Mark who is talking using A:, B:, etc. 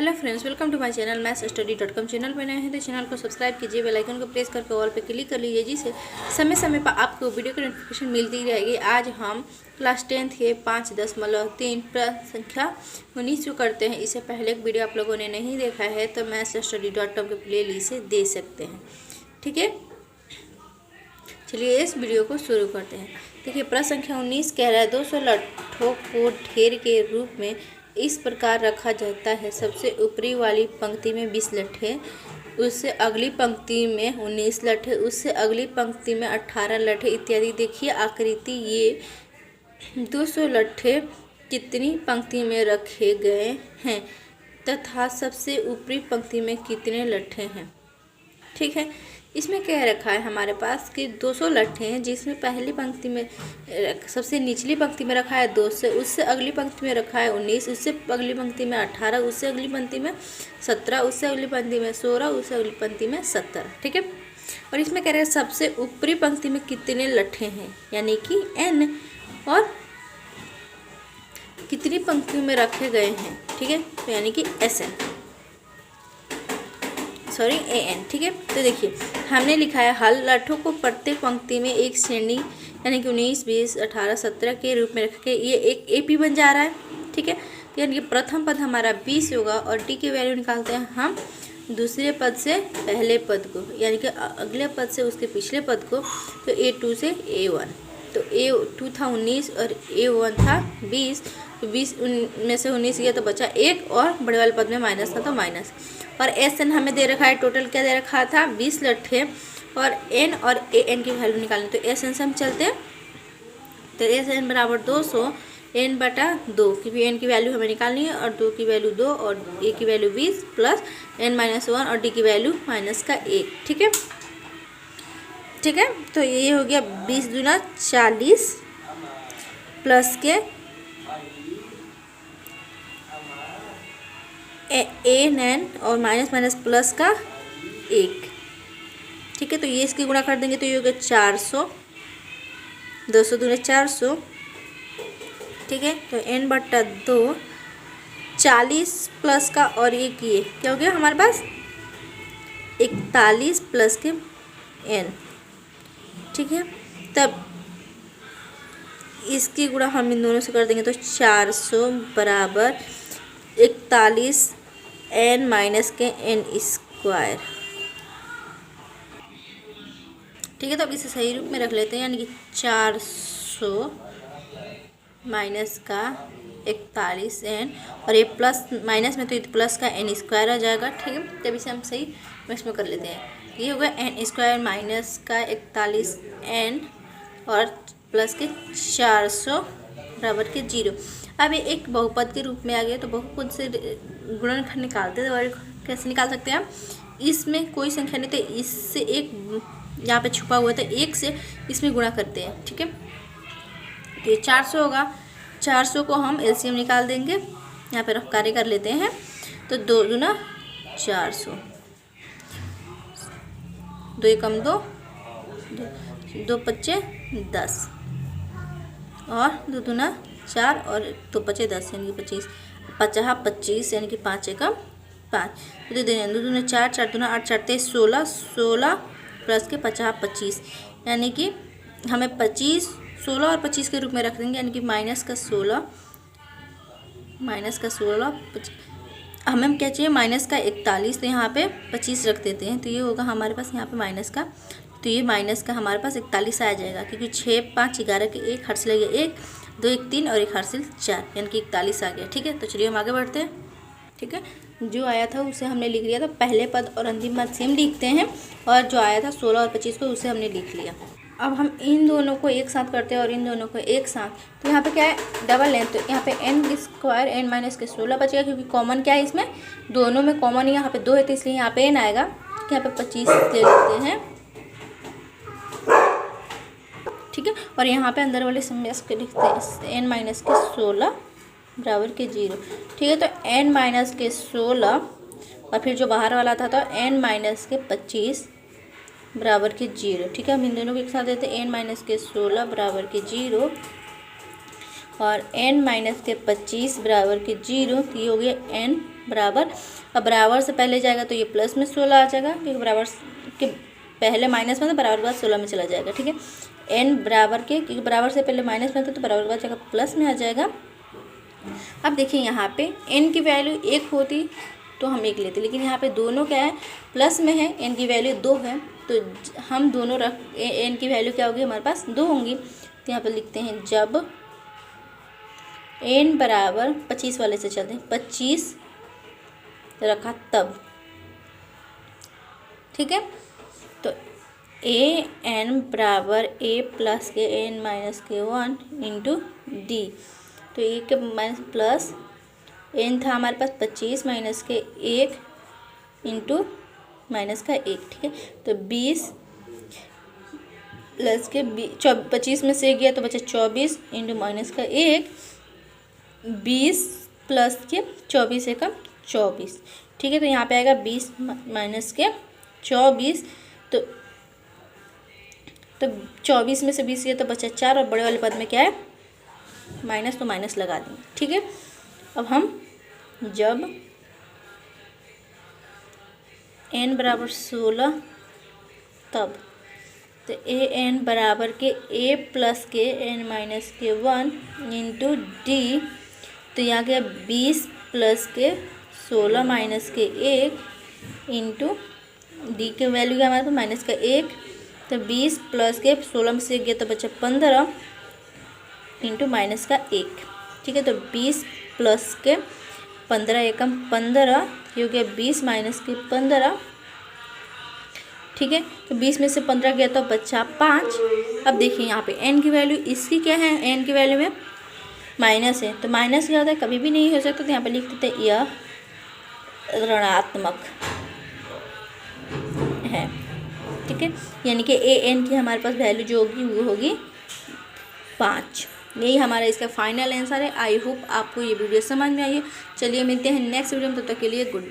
A: Hello friends, welcome to my channel mathsstudy.com। Channel पर नए हैं तो चैनल को सब्सक्राइब कीजिए, बेल आइकन को प्रेस करके ऑल पे क्लिक कर लीजिए, जिससे समय समय पर आपको वीडियो की नोटिफिकेशन मिलती रहेगी। आज हम क्लास 10th के 5.3 प्रश्न संख्या 19 को करते हैं। इससे पहले एक वीडियो आप लोगों ने नहीं देखा है तो mathsstudy.com के प्ले लिस्ट से दे सकते हैं। ठीक है, चलिए इस वीडियो को शुरू करते हैं। देखिए, प्रश्न संख्या 19 कह रहा है 200 लट्ठों को ढेर के रूप में इस प्रकार रखा जाता है। सबसे ऊपरी वाली पंक्ति में 20 लट्ठे, उससे अगली पंक्ति में 19 लट्ठे, उससे अगली पंक्ति में 18 लट्ठे इत्यादि। देखिए आकृति, ये 200 लट्ठे कितनी पंक्ति में रखे गए हैं तथा सबसे ऊपरी पंक्ति में कितने लट्ठे हैं। ठीक है, इसमें क्या रखा है हमारे पास कि 200 लट्ठे हैं, जिसमें पहली पंक्ति में सबसे निचली पंक्ति में रखा है 200, उससे अगली पंक्ति में रखा है 19, उससे अगली पंक्ति में 18, उससे अगली पंक्ति में 17, उससे अगली पंक्ति में 16, उससे अगली पंक्ति में 17। ठीक है, और इसमें कह रहे हैं सबसे ऊपरी पंक्ति में कितने लट्ठे हैं, यानी कि n, और कितनी पंक्ति में रखे गए हैं। ठीक है, तो यानी कि SN, सॉरी AN। ठीक है, तो देखिए हमने लिखा है हल लट्ठों को प्रत्येक पंक्ति में एक श्रेणी यानी कि 19, 20, 18, 17 के रूप में रख के ये एक AP बन जा रहा है। ठीक है, तो यानी कि प्रथम पद हमारा 20 होगा और D की वैल्यू निकालते हैं हम दूसरे पद से पहले पद को, यानी कि अगले पद से उसके पिछले पद को। तो A2 से A1, तो A2 था 19 और A1 था 20, तो 20 में से 19 गया तो बचा 1 और बड़े वाले पद में माइनस था तो माइनस। और SN हमें दे रखा है, टोटल क्या दे रखा था 20 लट्ठे, और N और AN की वैल्यू निकालनी। तो SN से हम चलते हैं, तो SN बराबर 200 N बटा 2, क्योंकि N की वैल्यू हमें निकालनी है और 2 की वैल्यू 2 और A की वैल्यू 20 प्लस N-1 और D की वैल्यू माइनस का 1। ठीक है, ठीक है, तो ये हो गया 20 दूना 40 प्लस के AN और माइनस माइनस प्लस का 1। ठीक है, तो ये इसकी गुणा कर देंगे तो ये हो गया 400, 200 दूना 400। ठीक है, तो N बटा 2 40 प्लस का और ये किए क्या हो गया हमारे पास 41 प्लस के N। ठीक है, तब इसकी गुणा हम इन दोनों से कर देंगे तो 400 बराबर 41 N माइनस के N स्क्वायर। ठीक है, तो अब इसे सही रूप में रख लेते हैं, यानी कि 400 माइनस का 41 N और ये प्लस माइनस में तो ये प्लस का N स्क्वायर आ जाएगा। ठीक है, तब इसे हम सही मिक्स में कर लेते हैं। ये होगा N स्क्वायर माइनस का 41 N और प्लस के 400 बराबर के 0। अब ये एक बहुपद के रूप में आ गया, तो बहुपद से गुणनखंड निकालते हैं। और कैसे निकाल सकते हैं हम, इसमें कोई संख्या नहीं, तो इससे एक यहाँ पे छुपा हुआ था, 1 से इसमें गुणा करते हैं। ठीक है, तो ये 400 होगा, 400 को हम LCM निकाल देंगे, यहाँ पे रफ कार्य कर लेते हैं। तो 2 दूना 400, 2 एकम 2, 2 पच्चे 10 और 2 दूना 4 और 2 पचे 10 यानी कि 25, 25 यानी कि 5 एकम 5, 2 दूना 4, 4 दूना 8, 4 23 16, 16 प्लस के 25 यानी कि हमें 25, 16 और 25 के रूप में रख देंगे, यानी कि माइनस का 16 हमें क्या चाहिए माइनस का 41, तो यहाँ पे 25 रख देते हैं, तो ये होगा हमारे पास यहाँ पे माइनस का, तो ये माइनस का हमारे पास 41 आ जाएगा, क्योंकि 6, 5, 11 के 1 हर्ष लगे 1, 2, 1, 3 और 1 हासिल 4, यानी कि 41 आ गया। ठीक है, तो चलिए हम आगे बढ़ते हैं। ठीक है, जो आया था उसे हमने लिख लिया था, पहले पद और अंतिम पद सेम लिखते हैं, और जो आया था 16 और 25 को उसे हमने लिख लिया। अब हम इन दोनों को एक साथ करते हैं और इन दोनों को एक साथ, तो यहाँ पे क्या है डबल लेंथ, तो यहाँ पे N स्क्वायर N माइनस के 16 बचेगा, क्योंकि कॉमन क्या है इसमें, दोनों में कॉमन यहाँ पे 2 है, तो इसलिए यहाँ पे N आएगा। यहाँ पे 25 ले लेते हैं। ठीक है, और यहाँ पे अंदर वाले समेस के लिखते हैं N माइनस के 16 बराबर के 0। ठीक है, तो N माइनस के 16 और फिर जो बाहर वाला था तो N माइनस के 25 बराबर के 0। ठीक है, हम इन दोनों को एक साथ देते हैं, N माइनस के 16 बराबर के 0 और N माइनस के 25 बराबर के 0, तो ये हो गया N बराबर, अब बराबर से पहले जाएगा तो ये प्लस में 16 आ जाएगा, क्योंकि बराबर के पहले माइनस में तो बराबर के बाद 16 में चला जाएगा। ठीक है, n बराबर के, क्योंकि बराबर से पहले माइनस में था तो बराबर के बाद जाएगा प्लस में आ जाएगा। अब देखिए यहाँ पे n की वैल्यू 1 होती तो हम 1 लेते, लेकिन यहाँ पे दोनों क्या है, प्लस में है, n की वैल्यू 2 है, तो हम दोनों रख n की वैल्यू क्या होगी हमारे पास 2 होंगी। तो यहाँ पे लिखते हैं जब n बराबर 25 वाले से चलते हैं, 25 रखा तब। ठीक है, तो ए एन बराबर a प्लस के n माइनस के 1 इंटू डी। तो ए के माइनस प्लस n था हमारे पास 25 माइनस के 1 इंटू माइनस का 1। ठीक है, तो 20 प्लस के 25 में से गया तो बचा 24 इंटू माइनस का 1, 20 प्लस के 24 एकम 24। ठीक है, तो यहाँ पे आएगा 20 माइनस के 24, तो 24 में से 20 गया तो बचा 4, और बड़े वाले पद में क्या है माइनस, तो माइनस लगा देंगे। ठीक है, अब हम जब n बराबर 16 तब, तो ए एन बराबर के a प्लस के n माइनस के 1 इंटू डी। तो यहाँ गया 20 प्लस के 16 माइनस के 1 इंटू डी के वैल्यू क्या हमारे पास माइनस का 1, तो 20 प्लस के 16 में से गया तो बचा 15 इंटू माइनस का 1। ठीक है, तो 20 प्लस के 15 एकम 15, ये हो गया 20 माइनस के 15। ठीक है, तो 20 में से 15 गया तो बचा 5। अब देखिए यहाँ पे n की वैल्यू इसकी क्या है, n की वैल्यू में माइनस है, तो माइनस क्या होता है कभी भी नहीं हो सकता, तो यहाँ पे लिख देते हैं यह ऋणात्मक है। ठीक है, यानी कि ए एन की हमारे पास वैल्यू जो होगी वो होगी 5। यही हमारा इसका फाइनल आंसर है। आई होप आपको ये वीडियो समझ में आई है। चलिए मिलते हैं नेक्स्ट वीडियो में, तब तक के लिए गुड बाय।